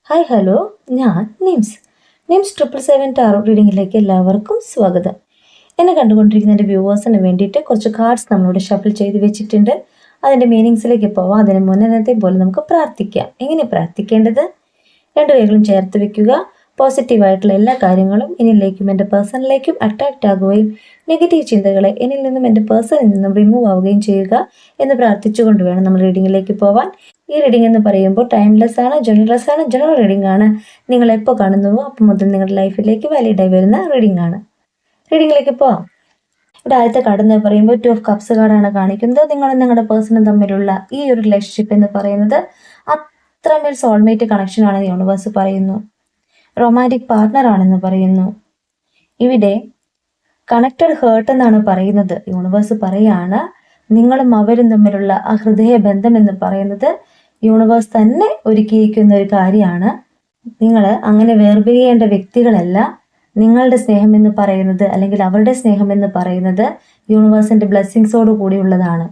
Hi hello, ഞാൻ nymphs 777 taro റീഡിങ്ങിലേക്ക് എല്ലാവർക്കും സ്വാഗതം. എന്നെ കണ്ടുകൊണ്ടിരിക്കുന്ന എൻ്റെ വ്യൂവേഴ്സിന് വേണ്ടിയിട്ട് കുറച്ച് കാർഡ്സ് നമ്മളോട് ഷഫിൾ ചെയ്ത് വെച്ചിട്ടുണ്ട്. അതിൻ്റെ മീനിങ്സിലേക്ക് പോവാം. അതിന് മുന്നേ പോലെ നമുക്ക് പ്രാർത്ഥിക്കാം. എങ്ങനെ പ്രാർത്ഥിക്കേണ്ടത്? രണ്ട് കൈകളും ചേർത്ത് വെക്കുക. പോസിറ്റീവായിട്ടുള്ള എല്ലാ കാര്യങ്ങളും എന്നിലേക്കും എൻ്റെ പേഴ്സണിലേക്കും അട്രാക്റ്റ് ആകുകയും നെഗറ്റീവ് ചിന്തകളെ എന്നിൽ നിന്നും എൻ്റെ പേഴ്സണിൽ നിന്നും റിമൂവ് ആവുകയും ചെയ്യുക എന്ന് പ്രാർത്ഥിച്ചുകൊണ്ട് വേണം നമ്മൾ റീഡിങ്ങിലേക്ക് പോവാൻ. ഈ റീഡിംഗ് എന്ന് പറയുമ്പോൾ ടൈംലെസ് ആണ്, ജനറൽ റീഡിംഗ് ആണ്. നിങ്ങൾ എപ്പോൾ കാണുന്നുവോ അപ്പം മുതൽ നിങ്ങളുടെ ലൈഫിലേക്ക് വാലിഡായി വരുന്ന റീഡിംഗ് ആണ്. റീഡിങ്ങിലേക്ക് പോവാം. ഇവിടെ ആദ്യത്തെ കാർഡ് എന്ന് പറയുമ്പോൾ 2 ഓഫ് കപ്സ് കാർഡാണ് കാണിക്കുന്നത്. നിങ്ങളും നിങ്ങളുടെ പേഴ്സണും തമ്മിലുള്ള ഈ ഒരു റിലേഷൻഷിപ്പ് എന്ന് പറയുന്നത് അത്രമേൽ സോൾമേറ്റ് കണക്ഷൻ ആണെന്ന് യൂണിവേഴ്സ് പറയുന്നു. റൊമാൻറ്റിക് പാർട്ട്ണർ ആണെന്ന് പറയുന്നു. ഇവിടെ കണക്റ്റഡ് ഹേർട്ട് എന്നാണ് പറയുന്നത്. യൂണിവേഴ്സ് പറയാണ് നിങ്ങളും അവരും തമ്മിലുള്ള ആ ഹൃദയ ബന്ധം എന്ന് പറയുന്നത് യൂണിവേഴ്സ് തന്നെ ഒരുക്കിയിരിക്കുന്ന ഒരു കാര്യമാണ്. നിങ്ങൾ അങ്ങനെ വേർപിരിയേണ്ട വ്യക്തികളല്ല. നിങ്ങളുടെ സ്നേഹം എന്ന് പറയുന്നത് അല്ലെങ്കിൽ അവരുടെ സ്നേഹം എന്ന് പറയുന്നത് യൂണിവേഴ്സിന്റെ ബ്ലെസ്സിങ്സോട് കൂടിയുള്ളതാണ്.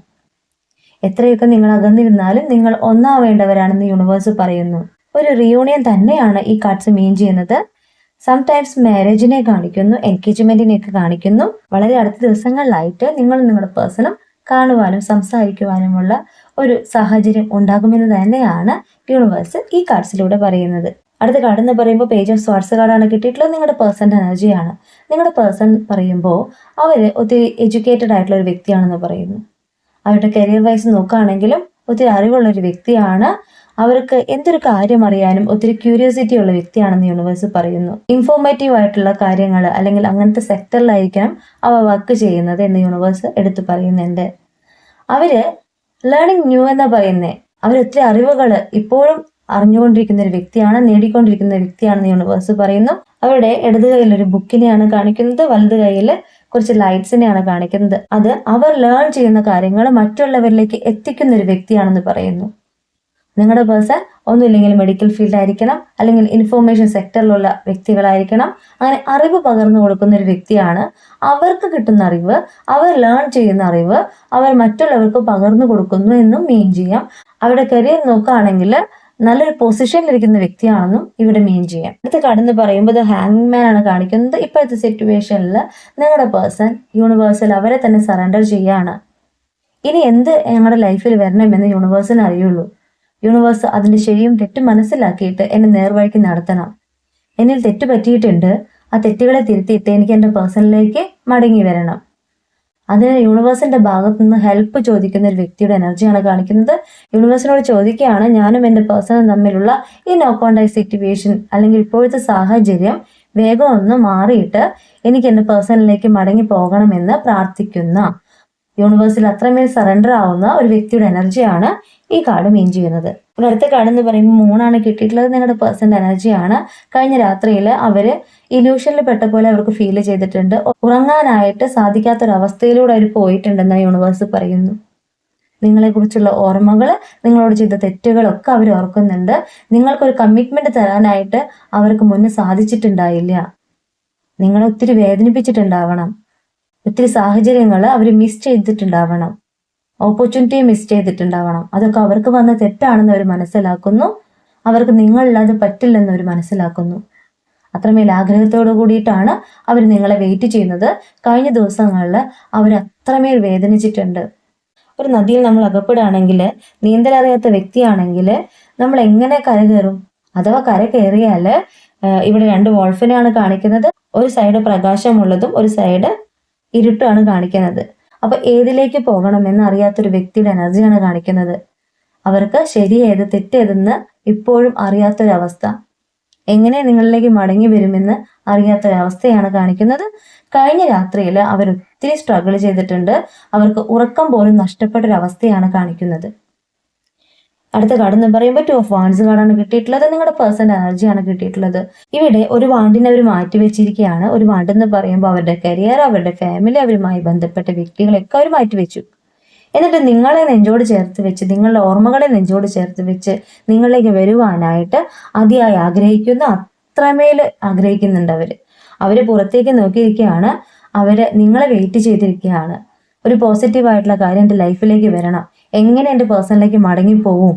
എത്രയൊക്കെ നിങ്ങൾ അകന്നിരുന്നാലും നിങ്ങൾ ഒന്നാവേണ്ടവരാണെന്ന് യൂണിവേഴ്സ് പറയുന്നു. ഒരു റിയൂണിയൻ തന്നെയാണ് ഈ കാർഡ്സ് മീൻ ചെയ്യുന്നത്. സംടൈംസ് മാരേജിനെ കാണിക്കുന്നു, എൻഗേജ്മെന്റിനെയൊക്കെ കാണിക്കുന്നു. വളരെ അടുത്ത ദിവസങ്ങളിലായിട്ട് നിങ്ങളും നിങ്ങളുടെ പേഴ്സണും കാണുവാനും സംസാരിക്കുവാനുമുള്ള ഒരു സാഹചര്യം ഉണ്ടാകുമെന്ന് തന്നെയാണ് യൂണിവേഴ്സ് ഈ കാർഡ്സിലൂടെ പറയുന്നത്. അടുത്ത കാർഡ് എന്ന് പറയുമ്പോൾ പേജ് ഓഫ് സ്വാർട്സ് കാർഡാണ് കിട്ടിയിട്ടുള്ളത്. നിങ്ങളുടെ പേഴ്സൻ്റെ എനർജിയാണ്. നിങ്ങളുടെ പേഴ്സൺ പറയുമ്പോൾ അവർ ഒത്തിരി എഡ്യൂക്കേറ്റഡ് ആയിട്ടുള്ള ഒരു വ്യക്തിയാണെന്ന് പറയുന്നു. അവരുടെ കരിയർ വൈസ് നോക്കുകയാണെങ്കിലും ഒത്തിരി അറിവുള്ളൊരു വ്യക്തിയാണ്. അവർക്ക് എന്തൊരു കാര്യം അറിയാനും ഒത്തിരി ക്യൂരിയോസിറ്റി ഉള്ള വ്യക്തിയാണെന്ന് യൂണിവേഴ്സ് പറയുന്നു. ഇൻഫോർമേറ്റീവ് ആയിട്ടുള്ള കാര്യങ്ങൾ അല്ലെങ്കിൽ അങ്ങനത്തെ സെക്ടറിലായിരിക്കണം അവ വർക്ക് ചെയ്യുന്നത് എന്ന് യൂണിവേഴ്സ് എടുത്തു പറയുന്നുണ്ട്. അവര് ലേണിംഗ് ന്യൂ എന്ന് പറയുന്നത് അവരൊത്തിരി അറിവുകൾ ഇപ്പോഴും അറിഞ്ഞുകൊണ്ടിരിക്കുന്ന ഒരു വ്യക്തിയാണ്, നേടിക്കൊണ്ടിരിക്കുന്ന വ്യക്തിയാണെന്ന് യൂണിവേഴ്സ് പറയുന്നു. അവരുടെ ഇടത് കൈയിൽ ഒരു ബുക്കിനെയാണ് കാണിക്കുന്നത്, വലത് കൈയിൽ കുറച്ച് ലൈറ്റ്സിനെയാണ് കാണിക്കുന്നത്. അത് അവർ ലേൺ ചെയ്യുന്ന കാര്യങ്ങൾ മറ്റുള്ളവരിലേക്ക് എത്തിക്കുന്ന ഒരു വ്യക്തിയാണെന്ന് പറയുന്നു. നിങ്ങളുടെ പേഴ്സൺ ഒന്നുമില്ലെങ്കിൽ മെഡിക്കൽ ഫീൽഡ് ആയിരിക്കണം, അല്ലെങ്കിൽ ഇൻഫോർമേഷൻ സെക്ടറിലുള്ള വ്യക്തികളായിരിക്കണം. അങ്ങനെ അറിവ് പകർന്നു കൊടുക്കുന്ന ഒരു വ്യക്തിയാണ്. അവർക്ക് കിട്ടുന്ന അറിവ്, അവർ ലേൺ ചെയ്യുന്ന അറിവ് അവർ മറ്റുള്ളവർക്ക് പകർന്നു കൊടുക്കുന്നു എന്നും മീൻ ചെയ്യാം. അവരുടെ കരിയർ നോക്കുകയാണെങ്കിൽ നല്ലൊരു പൊസിഷനിലിരിക്കുന്ന വ്യക്തിയാണെന്നും ഇവിടെ മീൻ ചെയ്യാം. അടുത്ത കടന്ന് പറയുമ്പോൾ ഹാങ്മാൻ ആണ് കാണിക്കുന്നത്. ഇപ്പോഴത്തെ സിറ്റുവേഷനിൽ നിങ്ങളുടെ പേഴ്സൺ യൂണിവേഴ്സിൽ അവരെ തന്നെ സറണ്ടർ ചെയ്യാണ്. ഇനി എന്ത് ഞങ്ങളുടെ ലൈഫിൽ വരണമെന്ന് യൂണിവേഴ്സിന് അറിയുള്ളൂ. യൂണിവേഴ്സ് അതിന്റെ ശരിയും തെറ്റും മനസ്സിലാക്കിയിട്ട് എന്നെ നേർവഴിക്ക് നടത്തണം. എന്നിൽ തെറ്റ് പറ്റിയിട്ടുണ്ട്, ആ തെറ്റുകളെ തിരുത്തിയിട്ട് എനിക്ക് എൻ്റെ പേഴ്സണിലേക്ക് മടങ്ങി വരണം. അതിന് യൂണിവേഴ്സിന്റെ ഭാഗത്തു നിന്ന് ഹെൽപ്പ് ചോദിക്കുന്ന ഒരു വ്യക്തിയുടെ എനർജിയാണ് കാണിക്കുന്നത്. യൂണിവേഴ്സിനോട് ചോദിക്കുകയാണ് ഞാനും എൻ്റെ പേഴ്സണും തമ്മിലുള്ള ഈ നോ കോണ്ടാക്ട് സിറ്റുവേഷൻ അല്ലെങ്കിൽ ഇപ്പോഴത്തെ സാഹചര്യം വേഗം ഒന്ന് മാറിയിട്ട് എനിക്ക് എൻ്റെ പേഴ്സണിലേക്ക് മടങ്ങി പോകണമെന്ന് പ്രാർത്ഥിക്കുന്ന, യൂണിവേഴ്സിൽ അത്രമേൽ സറണ്ടർ ആവുന്ന ഒരു വ്യക്തിയുടെ എനർജിയാണ് ഈ കാർഡ് മീൻ ചെയ്യുന്നത്. ഇവിടെ അടുത്ത കാർഡ് എന്ന് പറയുമ്പോൾ 3 കിട്ടിയിട്ടുള്ളത്. നിങ്ങളുടെ പേഴ്സന്റെ എനർജിയാണ്. കഴിഞ്ഞ രാത്രിയിൽ അവര് ഇല്യൂഷനിൽ പെട്ട പോലെ അവർക്ക് ഫീൽ ചെയ്തിട്ടുണ്ട്. ഉറങ്ങാനായിട്ട് സാധിക്കാത്തൊരവസ്ഥയിലൂടെ അവർ പോയിട്ടുണ്ടെന്ന് യൂണിവേഴ്സ് പറയുന്നു. നിങ്ങളെ കുറിച്ചുള്ള ഓർമ്മകൾ, നിങ്ങളോട് ചെയ്ത തെറ്റുകളൊക്കെ അവർ ഓർക്കുന്നുണ്ട്. നിങ്ങൾക്കൊരു കമ്മിറ്റ്മെന്റ് തരാനായിട്ട് അവർക്ക് മുന്നേ സാധിച്ചിട്ടുണ്ടായില്ല. നിങ്ങളെ ഒത്തിരി വേദനിപ്പിച്ചിട്ടുണ്ടാവണം. ഒത്തിരി സാഹചര്യങ്ങൾ അവർ മിസ് ചെയ്തിട്ടുണ്ടാവണം. ഓപ്പർച്യൂണിറ്റി മിസ് ചെയ്തിട്ടുണ്ടാവണം. അതൊക്കെ അവർക്ക് വന്ന തെറ്റാണെന്ന് അവർ മനസ്സിലാക്കുന്നു. അവർക്ക് നിങ്ങളില്ലാതെ പറ്റില്ലെന്ന് അവർ മനസ്സിലാക്കുന്നു. അത്രമേൽ ആഗ്രഹത്തോടു കൂടിയിട്ടാണ് അവർ നിങ്ങളെ വെയിറ്റ് ചെയ്യുന്നത്. കഴിഞ്ഞ ദിവസങ്ങളിൽ അവർ അത്രമേൽ വേദനിച്ചിട്ടുണ്ട്. ഒരു നദിയിൽ നമ്മൾ അകപ്പെടുകയാണെങ്കിൽ, നീന്തലറിയാത്ത വ്യക്തിയാണെങ്കിൽ നമ്മൾ എങ്ങനെ കരകയറും? അഥവാ കര കയറിയാൽ ഇവിടെ 2 വോൾഫിനെയാണ് കാണിക്കുന്നത്. ഒരു സൈഡ് പ്രകാശമുള്ളതും ഒരു സൈഡ് ഇരുട്ടാണ് കാണിക്കുന്നത്. അപ്പൊ ഏതിലേക്ക് പോകണമെന്ന് അറിയാത്തൊരു വ്യക്തിയുടെ എനർജിയാണ് കാണിക്കുന്നത്. അവർക്ക് ശരിയേത് തെറ്റേതെന്ന് ഇപ്പോഴും അറിയാത്തൊരവസ്ഥ, എങ്ങനെ നിങ്ങളിലേക്ക് മടങ്ങി വരുമെന്ന് അറിയാത്തൊരവസ്ഥയാണ് കാണിക്കുന്നത്. കഴിഞ്ഞ രാത്രിയിൽ അവർ ഒത്തിരി സ്ട്രഗിൾ ചെയ്തിട്ടുണ്ട്. അവർക്ക് ഉറക്കം പോലും നഷ്ടപ്പെട്ടൊരവസ്ഥയാണ് കാണിക്കുന്നത്. അടുത്ത കാർഡ് എന്ന് പറയുമ്പോൾ 2 ഓഫ് വാൻഡ്സ് കാർഡാണ് കിട്ടിയിട്ടുള്ളത്. നിങ്ങളുടെ പേഴ്സന്റെ എനർജിയാണ് കിട്ടിയിട്ടുള്ളത്. ഇവിടെ ഒരു വാണ്ടിനെ അവർ മാറ്റി വെച്ചിരിക്കുകയാണ്. ഒരു വാണ്ട് എന്ന് പറയുമ്പോൾ അവരുടെ കരിയർ, അവരുടെ ഫാമിലി, അവരുമായി ബന്ധപ്പെട്ട വ്യക്തികളെയൊക്കെ അവർ മാറ്റിവെച്ചു. എന്നിട്ട് നിങ്ങളെ നെഞ്ചോട് ചേർത്ത് വെച്ച്, നിങ്ങളുടെ ഓർമ്മകളെ നെഞ്ചോട് ചേർത്ത് വെച്ച് നിങ്ങളിലേക്ക് വരുവാനായിട്ട് അതിയായി ആഗ്രഹിക്കുന്ന, അത്രമേൽ ആഗ്രഹിക്കുന്നുണ്ട് അവര് പുറത്തേക്ക് നോക്കിയിരിക്കുകയാണ്. അവര് നിങ്ങളെ വെയിറ്റ് ചെയ്തിരിക്കുകയാണ്. ഒരു പോസിറ്റീവായിട്ടുള്ള കാര്യം എൻ്റെ ലൈഫിലേക്ക് വരണം, എങ്ങനെ എൻ്റെ പേഴ്സണിലേക്ക് മടങ്ങിപ്പോവും,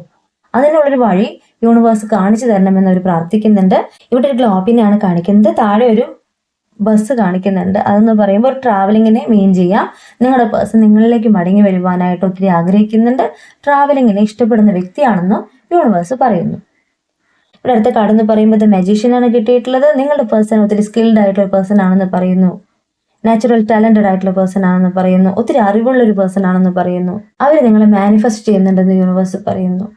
അതിനുള്ളൊരു വഴി യൂണിവേഴ്സ് കാണിച്ചു തരണമെന്ന് അവർ പ്രാർത്ഥിക്കുന്നുണ്ട്. ഇവിടെ ഒരു ഗ്ലോബിനെയാണ് കാണിക്കുന്നത്. താഴെ ഒരു ബസ് കാണിക്കുന്നുണ്ട്. അതെന്ന് പറയുമ്പോൾ ഒരു ട്രാവലിങ്ങിനെ മീൻ ചെയ്യാം. നിങ്ങളുടെ പേഴ്സൺ നിങ്ങളിലേക്ക് മടങ്ങി വരുവാനായിട്ട് ഒത്തിരി ആഗ്രഹിക്കുന്നുണ്ട്. ട്രാവലിങ്ങിനെ ഇഷ്ടപ്പെടുന്ന വ്യക്തിയാണെന്നും യൂണിവേഴ്സ് പറയുന്നു. ഇവിടെ അടുത്ത കാർഡ് എന്ന് പറയുമ്പോൾ ദ മജീഷ്യനാണ് കിട്ടിയിട്ടുള്ളത്. നിങ്ങളുടെ പേഴ്സൺ ഒത്തിരി സ്കിൽഡ് ആയിട്ടുള്ള പേഴ്സൺ ആണെന്ന് പറയുന്നു. നാച്ചുറൽ ടാലന്റഡ് ആയിട്ടുള്ള പേഴ്സൺ ആണെന്ന് പറയുന്നു. ഒത്തിരി അറിവുള്ള ഒരു പേഴ്സൺ ആണെന്ന് പറയുന്നു. അവർ നിങ്ങളെ മാനിഫെസ്റ്റ് ചെയ്യുന്നുണ്ടെന്ന് യൂണിവേഴ്സ് പറയുന്നു.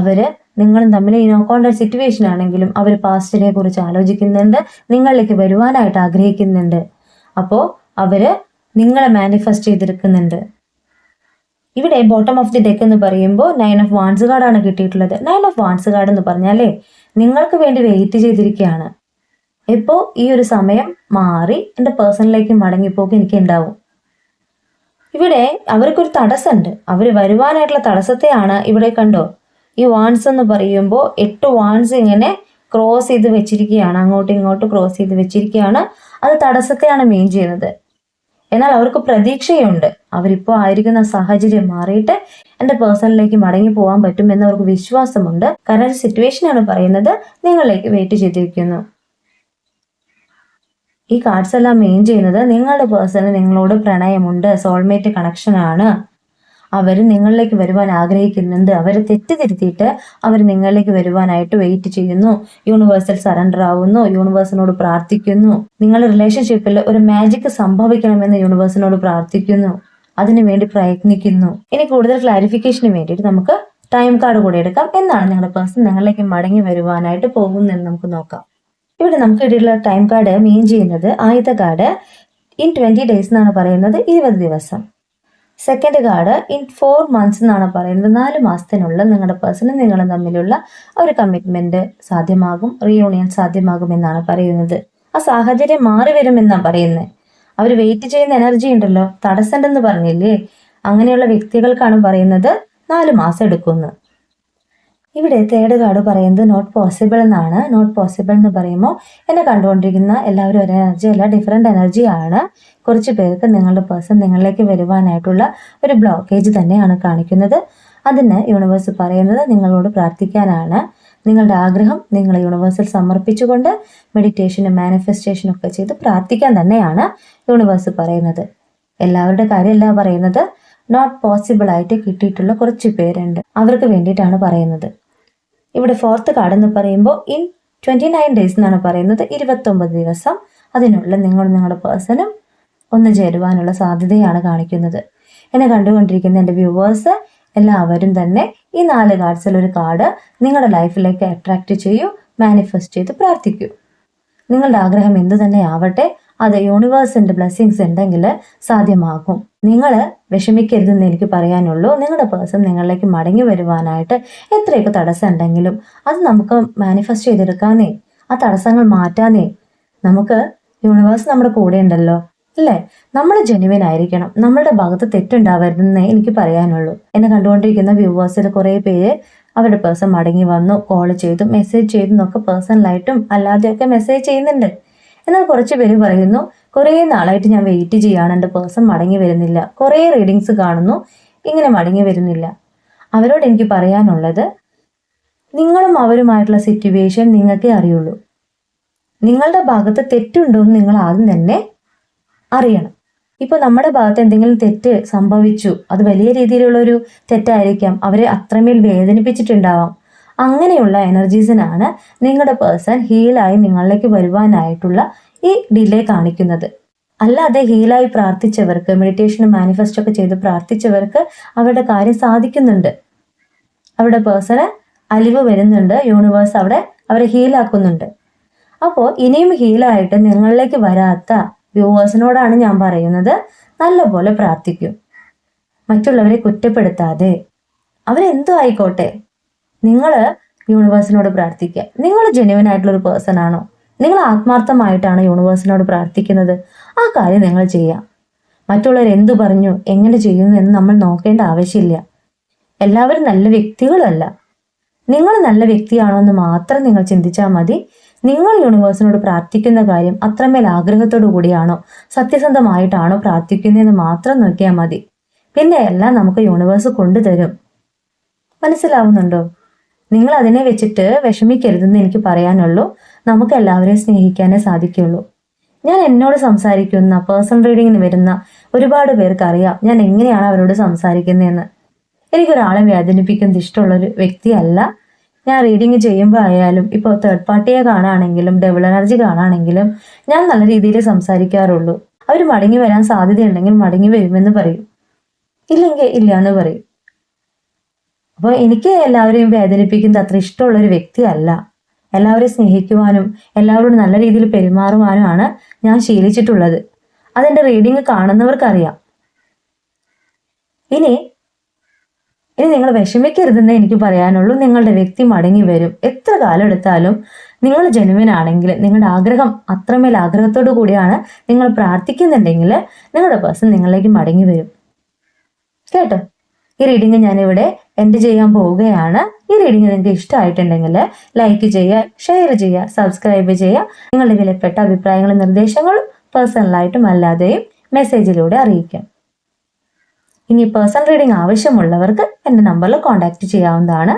അവര് നിങ്ങളും തമ്മിൽ ഈ നോ കോണ്ടാക്ട് സിറ്റുവേഷൻ ആണെങ്കിലും അവർ പാസ്റ്റിനെ കുറിച്ച് ആലോചിക്കുന്നുണ്ട്, നിങ്ങളിലേക്ക് വരുവാനായിട്ട് ആഗ്രഹിക്കുന്നുണ്ട്. അപ്പോൾ അവര് നിങ്ങളെ മാനിഫെസ്റ്റ് ചെയ്തെടുക്കുന്നുണ്ട്. ഇവിടെ ബോട്ടം ഓഫ് ദി ഡെക്ക് എന്ന് പറയുമ്പോൾ 9 ഓഫ് വാൻസ് കാർഡാണ് കിട്ടിയിട്ടുള്ളത്. 9 ഓഫ് വാൻസ് കാർഡ് എന്ന് പറഞ്ഞാലേ നിങ്ങൾക്ക് വേണ്ടി വെയിറ്റ് ചെയ്തിരിക്കുകയാണ്. ഇപ്പോൾ ഈ ഒരു സമയം മാറി എൻ്റെ പേഴ്സണിലേക്ക് മടങ്ങിപ്പോക്ക് എനിക്ക് ഉണ്ടാവും. ഇവിടെ അവർക്കൊരു തടസ്സമുണ്ട്. അവർ വരുവാനായിട്ടുള്ള തടസ്സത്തെയാണ് ഇവിടെ കണ്ടോ. ഈ വാൻസ് എന്ന് പറയുമ്പോൾ 8 വാൻസ് ഇങ്ങനെ ക്രോസ് ചെയ്ത് വെച്ചിരിക്കുകയാണ്, അങ്ങോട്ടും ഇങ്ങോട്ടും ക്രോസ് ചെയ്ത് വെച്ചിരിക്കുകയാണ്. അത് തടസ്സത്തെയാണ് മീൻ ചെയ്യുന്നത്. എന്നാൽ അവർക്ക് പ്രതീക്ഷയുണ്ട്. അവരിപ്പോൾ ആയിരിക്കുന്ന സാഹചര്യം മാറിയിട്ട് എൻ്റെ പേഴ്സണിലേക്ക് മടങ്ങി പോകാൻ പറ്റുമെന്ന് അവർക്ക് വിശ്വാസമുണ്ട്. കാരണം സിറ്റുവേഷനാണ് പറയുന്നത് നിങ്ങളിലേക്ക് വെയിറ്റ് ചെയ്തിരിക്കുന്നു. ഈ കാർഡ്സ് എല്ലാം മെയിൻ ചെയ്യുന്നത് നിങ്ങളുടെ പേഴ്സണ് നിങ്ങളോട് പ്രണയമുണ്ട്, സോൾമേറ്റ് കണക്ഷൻ ആണ്. അവർ നിങ്ങളിലേക്ക് വരുവാൻ ആഗ്രഹിക്കുന്നുണ്ട്. അവരെ തെറ്റിദ്ധരുത്തിയിട്ട് അവർ നിങ്ങളിലേക്ക് വരുവാനായിട്ട് വെയിറ്റ് ചെയ്യുന്നു. യൂണിവേഴ്സൽ സറണ്ടർ ആവുന്നു, യൂണിവേഴ്സിനോട് പ്രാർത്ഥിക്കുന്നു. നിങ്ങളുടെ റിലേഷൻഷിപ്പിൽ ഒരു മാജിക് സംഭവിക്കണമെന്ന് യൂണിവേഴ്സിനോട് പ്രാർത്ഥിക്കുന്നു. അതിനുവേണ്ടി പ്രയത്നിക്കുന്നു. ഇനി കൂടുതൽ ക്ലാരിഫിക്കേഷന് വേണ്ടിയിട്ട് നമുക്ക് ടൈം കാർഡ് കൂടെ എടുക്കാം. എന്നാണ് നിങ്ങളുടെ പേഴ്സൺ നിങ്ങളിലേക്ക് മടങ്ങി വരുവാനായിട്ട് പോകുന്നതെന്ന് നമുക്ക് നോക്കാം. ഇവിടെ നമുക്ക് ഇടയിലുള്ള ടൈം കാർഡ് മീൻ ചെയ്യുന്നത് ആദ്യത്തെ കാർഡ് ഇൻ 20 days എന്നാണ് പറയുന്നത്, 20 ദിവസം. സെക്കൻഡ് കാർഡ് ഇൻ 4 months എന്നാണ് പറയുന്നത്, 4 മാസത്തിനുള്ളിൽ നിങ്ങളുടെ പേഴ്സണും നിങ്ങളും തമ്മിലുള്ള ഒരു കമ്മിറ്റ്മെന്റ് സാധ്യമാകും, റീയൂണിയൻ സാധ്യമാകും എന്നാണ് പറയുന്നത്. ആ സാഹചര്യം മാറി വരുമെന്നാണ് പറയുന്നത്. അവർ വെയിറ്റ് ചെയ്യുന്ന എനർജി ഉണ്ടല്ലോ, തടസ്സമുണ്ടെന്ന് പറഞ്ഞില്ലേ, അങ്ങനെയുള്ള വ്യക്തികൾക്കാണ് പറയുന്നത് 4 മാസം എടുക്കുന്നത്. ഇവിടെ തേർഡ് കാർഡ് പറയുന്നത് നോട്ട് പോസിബിൾ എന്നാണ്. നോട്ട് പോസിബിൾ എന്ന് പറയുമ്പോൾ എന്നെ കണ്ടുകൊണ്ടിരിക്കുന്ന എല്ലാവരും ഒരു എനർജി അല്ല, ഡിഫറെൻ്റ് എനർജിയാണ്. കുറച്ച് പേർക്ക് നിങ്ങളുടെ പേഴ്സൺ നിങ്ങളിലേക്ക് വരുവാനായിട്ടുള്ള ഒരു ബ്ലോക്കേജ് തന്നെയാണ് കാണിക്കുന്നത്. അതിന് യൂണിവേഴ്സ് പറയുന്നത് നിങ്ങളോട് പ്രാർത്ഥിക്കാനാണ്. നിങ്ങളുടെ ആഗ്രഹം നിങ്ങൾ യൂണിവേഴ്സിൽ സമർപ്പിച്ചുകൊണ്ട് മെഡിറ്റേഷനും മാനിഫെസ്റ്റേഷനും ഒക്കെ ചെയ്ത് പ്രാർത്ഥിക്കാൻ തന്നെയാണ് യൂണിവേഴ്സ് പറയുന്നത്. എല്ലാവരുടെ കാര്യമല്ല പറയുന്നത്, നോട്ട് പോസിബിൾ ആയിട്ട് കിട്ടിയിട്ടുള്ള കുറച്ച് പേരുണ്ട്, അവർക്ക് വേണ്ടിയിട്ടാണ് പറയുന്നത്. ഇവിടെ ഫോർത്ത് കാർഡ് എന്ന് പറയുമ്പോൾ ഇൻ 29 days എന്നാണ് പറയുന്നത്, 29 ദിവസം. അതിനുള്ള നിങ്ങളുടെ പേഴ്സണും ഒന്ന് ചേരുവാനുള്ള സാധ്യതയാണ് കാണിക്കുന്നത്. എന്നെ കണ്ടുകൊണ്ടിരിക്കുന്ന എൻ്റെ വ്യൂവേഴ്സ് എല്ലാവരും തന്നെ ഈ 4 കാർഡ്സിൽ ഒരു കാർഡ് നിങ്ങളുടെ ലൈഫിലേക്ക് അട്രാക്റ്റ് ചെയ്യൂ, മാനിഫെസ്റ്റ് ചെയ്ത് പ്രാർത്ഥിക്കൂ. നിങ്ങളുടെ ആഗ്രഹം എന്തു തന്നെ ആവട്ടെ, അത് യൂണിവേഴ്സിന്റെ ബ്ലെസ്സിങ്സ് ഉണ്ടെങ്കിൽ സാധ്യമാകും. നിങ്ങൾ വിഷമിക്കരുതെന്ന് എനിക്ക് പറയാനുള്ളൂ. നിങ്ങളുടെ പേഴ്സൺ നിങ്ങളിലേക്ക് മടങ്ങി വരുവാനായിട്ട് എത്രയൊക്കെ തടസ്സം ഉണ്ടെങ്കിലും അത് നമുക്ക് മാനിഫെസ്റ്റ് ചെയ്തെടുക്കാന്നേ, ആ തടസ്സങ്ങൾ മാറ്റാന്നേ. നമുക്ക് യൂണിവേഴ്സ് നമ്മുടെ കൂടെ ഉണ്ടല്ലോ, അല്ലേ? നമ്മൾ ജെന്യുവൻ ആയിരിക്കണം, നമ്മളുടെ ഭാഗത്ത് തെറ്റുണ്ടാവരുതെന്നേ എനിക്ക് പറയാനുള്ളൂ. എന്നെ കണ്ടുകൊണ്ടിരിക്കുന്ന വ്യൂവേഴ്സിൽ കുറേ പേര് അവരുടെ പേഴ്സൺ മടങ്ങി വന്നു, കോൾ ചെയ്തു, മെസ്സേജ് ചെയ്തു എന്നൊക്കെ പേഴ്സണലായിട്ടും അല്ലാതെയൊക്കെ മെസ്സേജ് ചെയ്യുന്നുണ്ട്. എന്നാൽ കുറച്ച് പേര് പറയുന്നു കുറേ നാളായിട്ട് ഞാൻ വെയിറ്റ് ചെയ്യാണ്, എൻ്റെ പേഴ്സൺ മടങ്ങി വരുന്നില്ല, കുറേ റീഡിങ്സ് കാണുന്നു, ഇങ്ങനെ മടങ്ങി വരുന്നില്ല. അവരോട് എനിക്ക് പറയാനുള്ളത്, നിങ്ങളും അവരുമായിട്ടുള്ള സിറ്റുവേഷൻ നിങ്ങൾക്കേ അറിയുള്ളൂ. നിങ്ങളുടെ ഭാഗത്ത് തെറ്റുണ്ടോ എന്ന് നിങ്ങൾ ആദ്യം തന്നെ അറിയണം. ഇപ്പോൾ നമ്മുടെ ഭാഗത്ത് എന്തെങ്കിലും തെറ്റ് സംഭവിച്ചു, അത് വലിയ രീതിയിലുള്ളൊരു തെറ്റായിരിക്കാം, അവരെ അത്രമേൽ വേദനിപ്പിച്ചിട്ടുണ്ടാവാം. അങ്ങനെയുള്ള എനർജീസിനാണ് നിങ്ങളുടെ പേഴ്സൺ ഹീലായി നിങ്ങളിലേക്ക് വരുവാനായിട്ടുള്ള ഈ ഡിലേ കാണിക്കുന്നത്. അല്ലാതെ ഹീലായി പ്രാർത്ഥിച്ചവർക്ക്, മെഡിറ്റേഷനും മാനിഫെസ്റ്റോ ഒക്കെ ചെയ്ത് പ്രാർത്ഥിച്ചവർക്ക് അവരുടെ കാര്യം സാധിക്കുന്നുണ്ട്. അവരുടെ പേഴ്സണ് അലിവ് വരുന്നുണ്ട്, യൂണിവേഴ്സ് അവരെ ഹീലാക്കുന്നുണ്ട്. അപ്പോൾ ഇനിയും ഹീലായിട്ട് നിങ്ങളിലേക്ക് വരാത്ത വ്യൂവേഴ്സിനോടാണ് ഞാൻ പറയുന്നത്, നല്ലപോലെ പ്രാർത്ഥിക്കൂ. മറ്റുള്ളവരെ കുറ്റപ്പെടുത്താതെ, അവരെന്തോ ആയിക്കോട്ടെ, നിങ്ങൾ യൂണിവേഴ്സിനോട് പ്രാർത്ഥിക്കുക. നിങ്ങൾ ജെന്യുവൻ ആയിട്ടുള്ള ഒരു പേഴ്സൺ ആണോ, നിങ്ങൾ ആത്മാർത്ഥമായിട്ടാണ് യൂണിവേഴ്സിനോട് പ്രാർത്ഥിക്കുന്നത്, ആ കാര്യം നിങ്ങൾ ചെയ്യാം. മറ്റുള്ളവർ എന്തു പറഞ്ഞു, എങ്ങനെ ചെയ്യുന്നു എന്ന് നമ്മൾ നോക്കേണ്ട ആവശ്യമില്ല. എല്ലാവരും നല്ല വ്യക്തികളല്ല. നിങ്ങൾ നല്ല വ്യക്തിയാണോ എന്ന് മാത്രം നിങ്ങൾ ചിന്തിച്ചാൽ മതി. നിങ്ങൾ യൂണിവേഴ്സിനോട് പ്രാർത്ഥിക്കുന്ന കാര്യം അത്രമേൽ ആഗ്രഹത്തോടു കൂടിയാണോ, സത്യസന്ധമായിട്ടാണോ പ്രാർത്ഥിക്കുന്നതെന്ന് മാത്രം നോക്കിയാൽ മതി. പിന്നെ എല്ലാം നമുക്ക് യൂണിവേഴ്സ് കൊണ്ടുതരും. മനസ്സിലാവുന്നുണ്ടോ? നിങ്ങൾ അതിനെ വെച്ചിട്ട് വിഷമിക്കരുതെന്ന് എനിക്ക് പറയാനുള്ളൂ. നമുക്ക് എല്ലാവരെയും സ്നേഹിക്കാനേ സാധിക്കുള്ളൂ. ഞാൻ എന്നോട് സംസാരിക്കുന്ന പേഴ്സണൽ റീഡിങ്ങിന് വരുന്ന ഒരുപാട് പേർക്ക് അറിയാം ഞാൻ എങ്ങനെയാണ് അവരോട് സംസാരിക്കുന്നതെന്ന്. എനിക്കൊരാളെ വേദനിപ്പിക്കുന്നത് ഇഷ്ടമുള്ളൊരു വ്യക്തിയല്ല. ഞാൻ റീഡിങ് ചെയ്യുമ്പോൾ ആയാലും ഇപ്പോൾ തേർഡ് പാർട്ടിയെ കാണുകയാണെങ്കിലും ഡബിൾ എനർജി കാണുകയാണെങ്കിലും ഞാൻ നല്ല രീതിയിൽ സംസാരിക്കാറുള്ളൂ. അവർ മടങ്ങി വരാൻ സാധ്യതയുണ്ടെങ്കിൽ മടങ്ങി വരുമെന്ന് പറയും, ഇല്ലെങ്കിൽ ഇല്ല എന്ന് പറയും. അപ്പോൾ എനിക്ക് എല്ലാവരെയും വേദനിപ്പിക്കുന്നത് അത്ര ഇഷ്ടമുള്ളൊരു വ്യക്തിയല്ല. എല്ലാവരെയും സ്നേഹിക്കുവാനും എല്ലാവരോടും നല്ല രീതിയിൽ പെരുമാറുവാനുമാണ് ഞാൻ ശീലിച്ചിട്ടുള്ളത്. അതെൻ്റെ റീഡിങ് കാണുന്നവർക്കറിയാം. ഇനി നിങ്ങൾ വിഷമിക്കരുതെന്നേ എനിക്ക് പറയാനുള്ളൂ. നിങ്ങളുടെ വ്യക്തി മടങ്ങി വരും. എത്ര കാലം എടുത്താലും നിങ്ങൾ ജെനുവിനാണെങ്കിൽ, നിങ്ങളുടെ ആഗ്രഹം അത്രമേൽ ആഗ്രഹത്തോടു കൂടിയാണ് നിങ്ങൾ പ്രാർത്ഥിക്കുന്നുണ്ടെങ്കിൽ നിങ്ങളുടെ പേഴ്സൺ നിങ്ങളിലേക്ക് മടങ്ങി വരും. കേട്ടോ? ഈ റീഡിങ് ഞാനിവിടെ എൻഡ് ചെയ്യാൻ പോവുകയാണ്. ഈ റീഡിങ് നിങ്ങൾക്ക് ഇഷ്ടമായിട്ടുണ്ടെങ്കിൽ ലൈക്ക് ചെയ്യുക, ഷെയർ ചെയ്യുക, സബ്സ്ക്രൈബ് ചെയ്യുക. നിങ്ങളുടെ വിലപ്പെട്ട അഭിപ്രായങ്ങളും നിർദ്ദേശങ്ങളും പേഴ്സണലായിട്ടും അല്ലാതെയും മെസ്സേജിലൂടെ അറിയിക്കാം. ഇനി പേഴ്സണൽ റീഡിങ് ആവശ്യമുള്ളവർക്ക് എൻ്റെ നമ്പറിൽ കോൺടാക്ട് ചെയ്യാവുന്നതാണ്.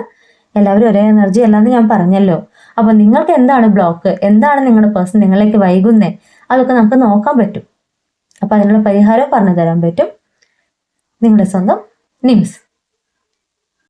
എല്ലാവരും ഒരേ എനർജി അല്ലാന്ന് ഞാൻ പറഞ്ഞല്ലോ. അപ്പോൾ നിങ്ങൾക്ക് എന്താണ് ബ്ലോക്ക്, എന്താണ് നിങ്ങളുടെ പേഴ്സൺ നിങ്ങളിലേക്ക് വൈകുന്നേ, അതൊക്കെ നമുക്ക് നോക്കാൻ പറ്റും. അപ്പോൾ അതിനുള്ള പരിഹാരം പറഞ്ഞു തരാൻ പറ്റും. നിങ്ങളുടെ സ്വന്തം നിംസ്.